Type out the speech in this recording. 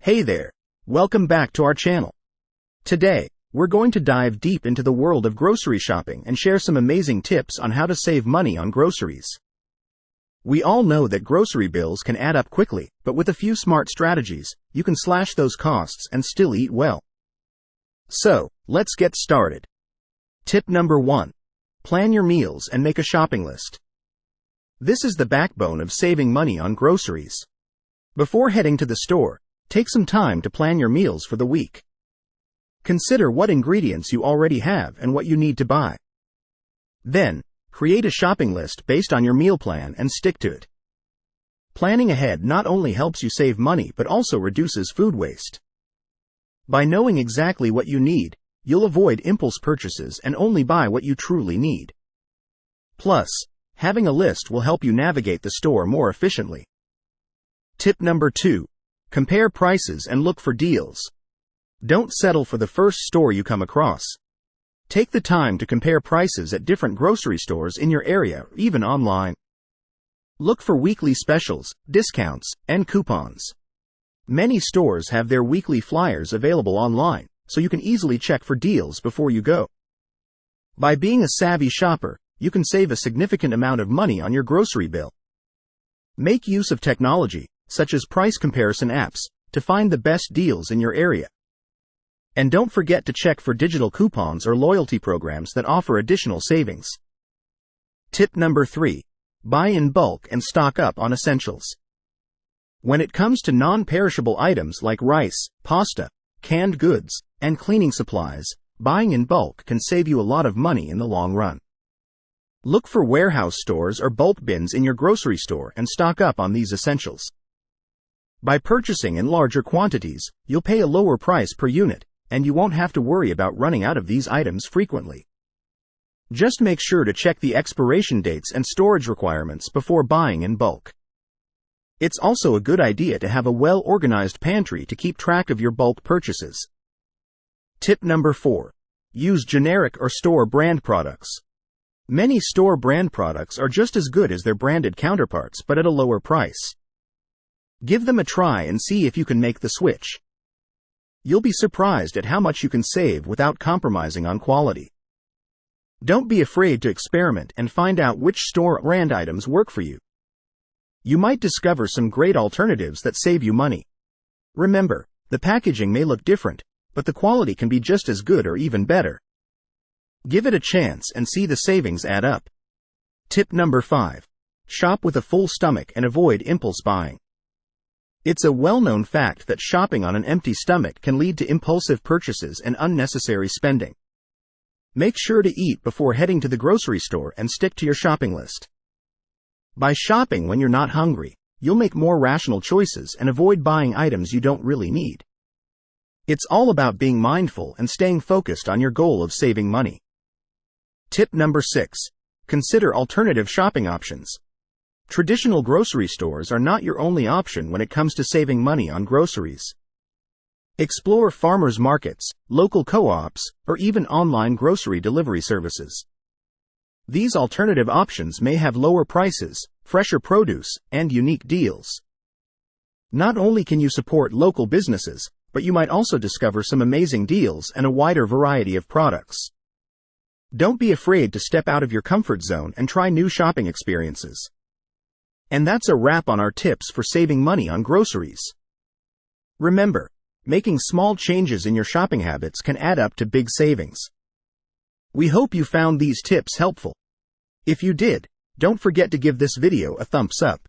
Hey there, welcome back to our channel. Today, we're going to dive deep into the world of grocery shopping and share some amazing tips on how to save money on groceries. We all know that grocery bills can add up quickly, but with a few smart strategies, you can slash those costs and still eat well. So, let's get started. Tip number 1. Plan your meals and make a shopping list. This is the backbone of saving money on groceries. Before heading to the store, take some time to plan your meals for the week. Consider what ingredients you already have and what you need to buy. Then, create a shopping list based on your meal plan and stick to it. Planning ahead not only helps you save money but also reduces food waste. By knowing exactly what you need, you'll avoid impulse purchases and only buy what you truly need. Plus, having a list will help you navigate the store more efficiently. Tip number 2. Compare prices and look for deals. Don't settle for the first store you come across. Take the time to compare prices at different grocery stores in your area or even online. Look for weekly specials, discounts, and coupons. Many stores have their weekly flyers available online, so you can easily check for deals before you go. By being a savvy shopper, you can save a significant amount of money on your grocery bill. Make use of technology, such as price comparison apps, to find the best deals in your area. And don't forget to check for digital coupons or loyalty programs that offer additional savings. Tip number 3. Buy in bulk and stock up on essentials. When it comes to non-perishable items like rice, pasta, canned goods, and cleaning supplies, buying in bulk can save you a lot of money in the long run. Look for warehouse stores or bulk bins in your grocery store and stock up on these essentials. By purchasing in larger quantities, you'll pay a lower price per unit, and you won't have to worry about running out of these items frequently. Just make sure to check the expiration dates and storage requirements before buying in bulk. It's also a good idea to have a well-organized pantry to keep track of your bulk purchases. Tip number 4. Use generic or store brand products. Many store brand products are just as good as their branded counterparts but at a lower price. Give them a try and see if you can make the switch. You'll be surprised at how much you can save without compromising on quality. Don't be afraid to experiment and find out which store brand items work for you. You might discover some great alternatives that save you money. Remember, the packaging may look different, but the quality can be just as good or even better. Give it a chance and see the savings add up. Tip number 5. Shop with a full stomach and avoid impulse buying. It's a well-known fact that shopping on an empty stomach can lead to impulsive purchases and unnecessary spending. Make sure to eat before heading to the grocery store and stick to your shopping list. By shopping when you're not hungry, you'll make more rational choices and avoid buying items you don't really need. It's all about being mindful and staying focused on your goal of saving money. Tip number 6. Consider alternative shopping options. Traditional grocery stores are not your only option when it comes to saving money on groceries. Explore farmers markets, local co-ops, or even online grocery delivery services. These alternative options may have lower prices, fresher produce, and unique deals. Not only can you support local businesses, but you might also discover some amazing deals and a wider variety of products. Don't be afraid to step out of your comfort zone and try new shopping experiences. And that's a wrap on our tips for saving money on groceries. Remember, making small changes in your shopping habits can add up to big savings. We hope you found these tips helpful. If you did, don't forget to give this video a thumbs up.